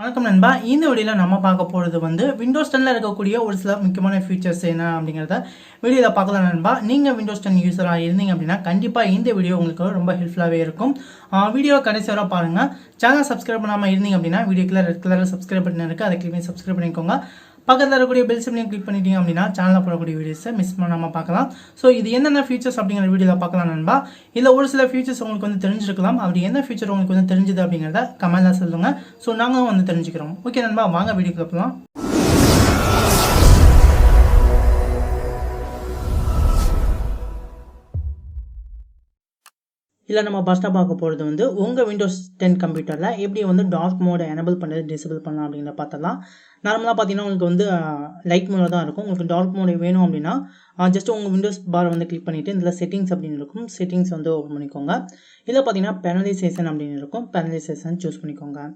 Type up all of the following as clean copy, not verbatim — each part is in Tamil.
வணக்கம் நண்பா. இந்த வீடியோவில் நம்ம பார்க்க போகிறது வந்து விண்டோஸ் 10ல் இருக்கக்கூடிய ஒரு சில முக்கியமான ஃபீச்சர்ஸ் என்ன அப்படிங்கிறத வீடியோவில் பார்க்கலாம் நண்பா. நீங்கள் விண்டோஸ் 10 யூஸராக இருந்தீங்க அப்படின்னா கண்டிப்பாக இந்த வீடியோ உங்களுக்கு ரொம்ப ஹெல்ப்ஃபுல்லாகவே இருக்கும். வீடியோ கடைசி வரை பாருங்கள். சேனல் சப்ஸ்கிரைப் பண்ணாமல் இருந்தீங்க அப்படின்னா வீடியோக்குள்ள ரெட் கலரில் சப்ஸ்கிரைப் பட்டன் இருக்குது, அதை கிளிக் பண்ணி சப்ஸ்கிரைப் பண்ணிக்கோங்க. பக்கத்தில் இருக்கக்கூடிய பெல் சிம்லையும் கிளிக் பண்ணிட்டீங்க அப்படின்னா சேனலில் போடக்கூடிய வீடியோஸை மிஸ் பண்ணாமல் பார்க்கலாம். ஸோ இது என்னென்ன ஃபீச்சர்ஸ் அப்படிங்கிற வீடியோவில் பார்க்கலாம் நண்பா. இதில் ஒரு சில ஃபீச்சர்ஸ் உங்களுக்கு வந்து தெரிஞ்சிருக்கலாம். அப்படி என்ன ஃபீச்சர் உங்களுக்கு வந்து தெரிஞ்சுது அப்படிங்கிறத கமெண்ட்டில் சொல்லுங்கள். ஸோ நாங்கள் வந்து தெரிஞ்சுக்கிறோம். ஓகே நண்பா, வாங்க வீடியோக்குள்ள போகலாம். இல்லை நம்ம ஃபஸ்ட்டாக பார்க்க போகிறது வந்து உங்கள் விண்டோஸ் 10 கம்ப்யூட்டரில் எப்படி வந்து டார்க் மோடை எனபிள் பண்ணுறது டிசபிள் பண்ணலாம் அப்படிங்கிற பார்த்தலாம். நார்மலாக பார்த்தீங்கன்னா உங்களுக்கு வந்து லைட் மோடில் தான் இருக்கும். உங்களுக்கு டார்க் மோடு வேணும் அப்படின்னா ஜஸ்ட் உங்கள் விண்டோஸ் பாரை வந்து கிளிக் பண்ணிவிட்டு இதில் செட்டிங்ஸ் அப்படின்னு இருக்கும். செட்டிங்ஸ் வந்து ஓப்பன் பண்ணிக்கோங்க. இதில் பார்த்தீங்கன்னா பெனலைசேஷன் அப்படின்னு இருக்கும். பெனலைசேஷன் சூஸ் பண்ணிக்கோங்க.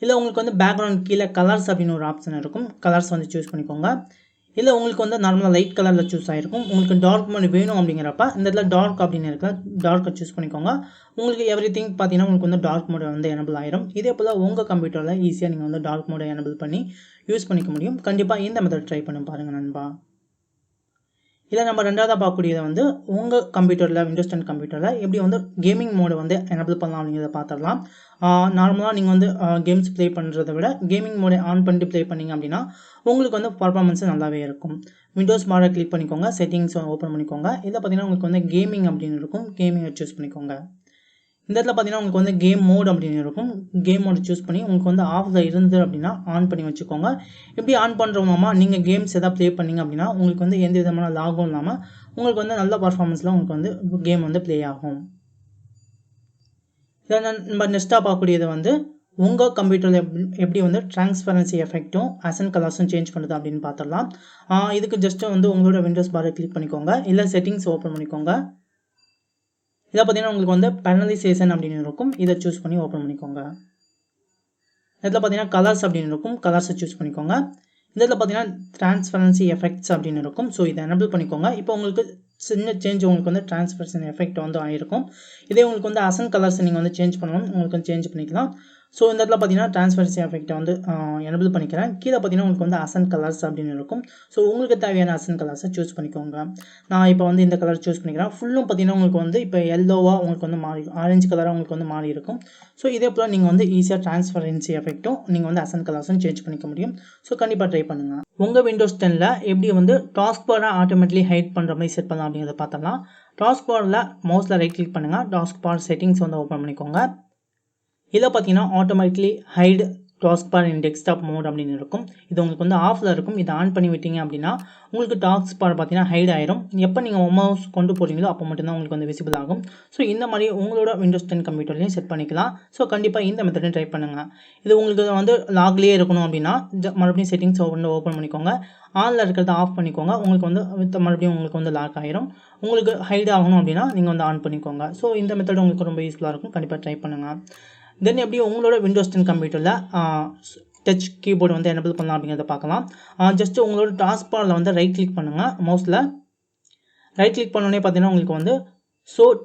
இல்லை உங்களுக்கு வந்து பேக்ரவுண்ட் கீழே கலர்ஸ் அப்படின்னு ஒரு ஆப்ஷன் இருக்கும். கலர்ஸ் வந்து சூஸ் பண்ணிக்கோங்க. இல்லை உங்களுக்கு வந்து நார்மலாக லைட் கலரில் சூஸ் ஆகிருக்கும். உங்களுக்கு டார்க் மோட் வேணும் அப்படிங்கிறப்ப இந்த இடத்துல டார்க் அப்படின்னு இருக்கல, டார்க்கை சூஸ் பண்ணிக்கோங்க. உங்களுக்கு எவ்ரிதிங் பார்த்தீங்கன்னா உங்களுக்கு வந்து டார்க் மோட் வந்து எனபிள் ஆயிரும். இதே போல் உங்கள் கம்ப்யூட்டரில் ஈஸியாக நீங்கள் வந்து டார்க் மோடை எனபிள் பண்ணி யூஸ் பண்ணிக்க முடியும். கண்டிப்பாக இந்த மெத்தட் ட்ரை பண்ணி பாருங்கள் நண்பா. இதை நம்ம ரெண்டாவதாக பார்க்கக்கூடியதை வந்து உங்கள் கம்ப்யூட்டரில் விண்டோஸ் 10 கம்ப்யூட்டரில் எப்படி வந்து கேமிங் மோடை வந்து எனபிள் பண்ணலாம் அப்படிங்கிறத பார்த்துடலாம். நார்மலாக நீங்கள் வந்து கேம்ஸ் ப்ளே பண்ணுறதை விட கேமிங் மோடை ஆன் பண்ணிட்டு ப்ளே பண்ணிங்க அப்படின்னா உங்களுக்கு வந்து பர்ஃபார்மன்ஸ் நல்லாவே இருக்கும். விண்டோஸ் பாரை கிளிக் பண்ணிக்கோங்க. செட்டிங்ஸ் ஓப்பன் பண்ணிக்கோங்க. இதில் பார்த்தீங்கன்னா உங்களுக்கு வந்து கேமிங் அப்படின்னு இருக்கும். கேமிங்கை சூஸ் பண்ணிக்கோங்க. இந்த இடத்துல பார்த்தீங்கன்னா உங்களுக்கு வந்து கேம் மோட் அப்படின்னு இருக்கும். கேம் மோட் சூஸ் பண்ணி உங்களுக்கு வந்து ஆஃபில் இருந்து அப்படின்னா ஆன் பண்ணி வச்சுக்கோங்க. இப்படி ஆன் பண்ணுறோமா நீங்கள் கேம்ஸ் எதாவது ப்ளே பண்ணிங்க அப்படின்னா உங்களுக்கு வந்து எந்த விதமான லாகும் இல்லாமல் உங்களுக்கு வந்து நல்ல பர்ஃபார்மன்ஸில் உங்களுக்கு வந்து கேம் வந்து ப்ளே ஆகும். இதை நம்ம நெக்ஸ்ட்டாக பார்க்கக்கூடியது வந்து உங்கள் கம்ப்யூட்டரில் எப்படி வந்து டிரான்ஸ்பரன்சி எஃபெக்ட்டும் அசன் கலர்ஸும் சேஞ்ச் பண்ணுறது அப்படின்னு பார்த்துடலாம். இதுக்கு ஜஸ்ட்டு வந்து உங்களோட விண்டோஸ் பாரை கிளிக் பண்ணிக்கோங்க. இல்லை செட்டிங்ஸ் ஓப்பன் பண்ணிக்கோங்க. இதை பார்த்தீங்கன்னா உங்களுக்கு வந்து பெனலைசேஷன் அப்படின்னு இருக்கும். இதை சூஸ் பண்ணி ஓப்பன் பண்ணிக்கோங்க. இதில் பார்த்தீங்கன்னா கலர்ஸ் அப்படின்னு இருக்கும். கலர்ஸை சூஸ் பண்ணிக்கோங்க. இதில் பார்த்தீங்கன்னா டிரான்ஸ்பரன்சி எஃபெக்ட்ஸ் அப்படின்னு இருக்கும். ஸோ இதை எனபிள் பண்ணிக்கோங்க. இப்போ உங்களுக்கு சின்ன சேஞ்ச் உங்களுக்கு வந்து டிரான்ஸ்பரன்சி எஃபெக்ட் வந்து ஆகிருக்கும். இதே உங்களுக்கு வந்து அசன் கலர்ஸ் நீங்கள் வந்து சேஞ்ச் பண்ணணும், உங்களுக்கு வந்து சேஞ்ச் பண்ணிக்கலாம். ஸோ இந்த இடத்துல பார்த்தீங்கன்னா டிரான்ஸ்பரன்சி எஃபெக்ட்டை வந்து எனபிள் பண்ணிக்கிறேன். கீழே பார்த்தீங்கன்னா உங்களுக்கு வந்து அசன் கலர்ஸ் அப்படின்னு இருக்கும். ஸோ உங்களுக்கு தேவையான அசன் கலர்ஸை சூஸ் பண்ணிக்கோங்க. நான் இப்போ வந்து இந்த கலர் சூஸ் பண்ணிக்கிறேன். ஃபுல்லும் பார்த்தீங்கன்னா உங்களுக்கு வந்து இப்போ எல்லோவாக உங்களுக்கு வந்து மாறி ஆரஞ்சு கலராக உங்களுக்கு வந்து மாறி இருக்கும். ஸோ இதே போல் நீங்கள் வந்து ஈஸியாக டிரான்ஸ்பரன்சி எஃபெக்ட்டும் நீங்கள் வந்து அசன் கலர்ஸும் சேஞ்ச் பண்ணிக்க முடியும். ஸோ கண்டிப்பாக ட்ரை பண்ணுங்கள். உங்கள் விண்டோஸ் 10ல் எப்படி வந்து டாஸ்க் பாரை ஆட்டோமேட்டிக்லி ஹைட் பண்ணுற மாதிரி செட் பண்ணலாம் அப்படிங்கிறத பார்த்தலாம். டாஸ்க் பாரில் மவுஸில் ரைட் கிளிக் பண்ணுங்கள். டாஸ்க் பார் செட்டிங்ஸ் வந்து ஓப்பன் பண்ணிக்கோங்க. இதை பார்த்தீங்கன்னா ஆட்டோமேட்டிக்லி ஹைட் டாஸ்க் பார் இன் டெஸ்க்டாப் மோட் அப்படின்னு இருக்கும். இது உங்களுக்கு வந்து ஆஃபில் இருக்கும். இதை ஆன் பண்ணி விட்டீங்க அப்படின்னா உங்களுக்கு டாஸ்க் பார் பார்த்தீங்கன்னா ஹைட் ஆயிரும். எப்போ நீங்கள் மவுஸ் கொண்டு போகிறீங்களோ அப்போ மட்டும்தான் உங்களுக்கு வந்து விசிபிள் ஆகும். ஸோ இந்த மாதிரி உங்களோட விண்டோஸ் 10 கம்ப்யூட்டர்லையும் செட் பண்ணிக்கலாம். ஸோ கண்டிப்பாக இந்த மெத்தடையும் ட்ரை பண்ணுங்கள். இது உங்களுக்கு வந்து லாக்லேயே இருக்கணும் அப்படின்னா மறுபடியும் செட்டிங்ஸ் வந்து ஓப்பன் பண்ணிக்கோங்க. ஆனில் இருக்கிறத ஆஃப் பண்ணிக்கோங்க. உங்களுக்கு வந்து மறுபடியும் உங்களுக்கு வந்து லாக் ஆயிரும். உங்களுக்கு ஹைட் ஆகணும் அப்படின்னா நீங்கள் வந்து ஆன் பண்ணிக்கோங்க. ஸோ இந்த மெத்தட் உங்களுக்கு ரொம்ப யூஸ்ஃபுல்லாக இருக்கும். கண்டிப்பாக ட்ரை பண்ணுங்கள். தென் எப்படி உங்களோட விண்டோஸ் 10 கம்ப்யூட்டரில் டச் கீபோர்டு வந்து எனபிள் பண்ணலாம் அப்படிங்கிறத பார்க்கலாம். ஜஸ்ட்டு உங்களோட டாஸ்க் பாரில் வந்து ரைட் கிளிக் பண்ணுங்கள். மவுஸில் ரைட் கிளிக் பண்ணோடனே பார்த்தீங்கன்னா உங்களுக்கு வந்து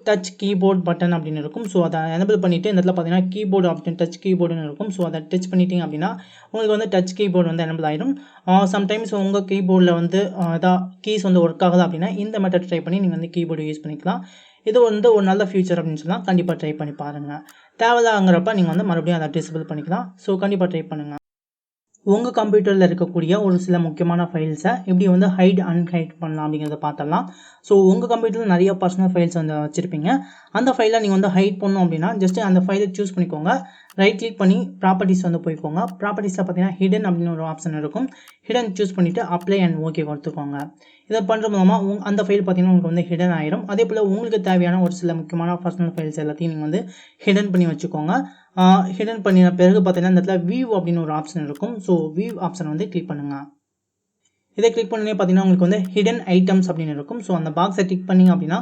டச் கீபோர்ட் பட்டன் அப்படின்னு இருக்கும். ஸோ அதை எனபிள் பண்ணிவிட்டு இந்த இடத்துல பார்த்தீங்கன்னா கீபோர்டு ஆப்ஷன் டச் கீபோர்டுன்னு இருக்கும். ஸோ அதை டச் பண்ணிட்டீங்க அப்படின்னா உங்களுக்கு வந்து டச் கீபோர்டு வந்து எனபிள் ஆகிடும். சம்டைம்ஸ் உங்கள் கீபோர்டில் வந்து ஏதாவது கீஸ் வந்து ஒர்க் ஆகுது அப்படின்னா இந்த மெத்தட் ட்ரை பண்ணி நீங்கள் வந்து கீபோர்டு யூஸ் பண்ணிக்கலாம். இது வந்து ஒரு நல்ல ஃபியூச்சர் அப்படின்னு சொல்லலாம். கண்டிப்பாக ட்ரை பண்ணி பாருங்கள். தேவையில்லாங்கிறப்ப நீங்கள் வந்து மறுபடியும் அதை டிசபிள் பண்ணிக்கலாம். ஸோ கண்டிப்பாக ட்ரை பண்ணுங்கள். உங்கள் கம்ப்யூட்டரில் இருக்கக்கூடிய ஒரு சில முக்கியமான ஃபைல்ஸை எப்படி வந்து ஹைட் அன்ஹைட் பண்ணலாம் அப்படிங்கிறத பார்த்தலாம். ஸோ உங்கள் கம்ப்யூட்டரில் நிறைய பர்சனல் ஃபைல்ஸ் வந்து வச்சுருப்பீங்க. அந்த ஃபைலை நீங்கள் வந்து ஹைட் பண்ணணும் அப்படின்னா ஜஸ்ட்டு அந்த ஃபைலை சூஸ் பண்ணிக்கோங்க. ரைட் கிளிக் பண்ணி ப்ராப்பர்ட்டிஸ் வந்து போய்க்கோங்க. ப்ராப்பர்ட்டிஸில் பார்த்தீங்கன்னா ஹிடன் அப்படின்னு ஒரு ஆப்ஷன் இருக்கும். ஹிடன் சூஸ் பண்ணிவிட்டு அப்ளை அண்ட் ஓகே கொடுத்துக்கோங்க. இதை பண்ணுற மூலமாக அந்த ஃபைல் பார்த்தீங்கன்னா உங்களுக்கு வந்து ஹிடன் ஆயிரும். அதே போல் உங்களுக்கு தேவையான ஒரு சில முக்கியமான பர்சனல் ஃபைல்ஸ் எல்லாத்தையும் நீங்கள் வந்து ஹிடன் பண்ணி வச்சுக்கோங்க. ஹிடன் பண்ணின பிறகு பார்த்தீங்கன்னா இந்த இடத்துல வியூ அப்படின்னு ஒரு ஆப்ஷன் இருக்கும். ஸோ வியூ ஆப்ஷன் வந்து கிளிக் பண்ணுங்கள். இதை கிளிக் பண்ணி பார்த்தீங்கன்னா உங்களுக்கு வந்து ஹிடன் ஐட்டம்ஸ் அப்படின்னு இருக்கும். ஸோ அந்த பாக்ஸை டிக் பண்ணிங்க அப்படின்னா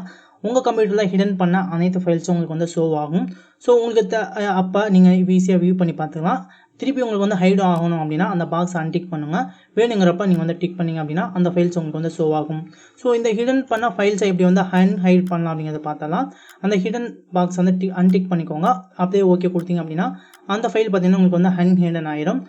உங்கள் கம்ப்யூட்டரில் ஹிடன் பண்ண அனைத்து ஃபைல்ஸும் உங்களுக்கு வந்து ஷோ ஆகும். ஸோ உங்களுக்கு அப்போ நீங்கள் ஈஸியாக வியூ பண்ணி பார்த்துக்கலாம். திருப்பி உங்களுக்கு வந்து ஹைட் ஆகணும் அப்படின்னா அந்த பாக்ஸ் அன்டிக் பண்ணுங்கள். வேணுங்கிறப்ப நீங்கள் வந்து டிக் பண்ணிங்க அப்படின்னா அந்த ஃபைல்ஸ் உங்களுக்கு வந்து ஷோ ஆகும். ஸோ இந்த ஹிடன் பண்ண ஃபைல்ஸை எப்படி வந்து அன்ஹைட் பண்ணலாம் அப்படிங்கிறத பார்த்தலாம். அந்த ஹிடன் பாக்ஸ் வந்து அன்டிக் பண்ணிக்கோங்க. அப்படியே ஓகே கொடுத்தீங்க அப்படின்னா அந்த ஃபைல் பார்த்தீங்கன்னா உங்களுக்கு வந்து அன்ஹிடன் ஆயிரும்.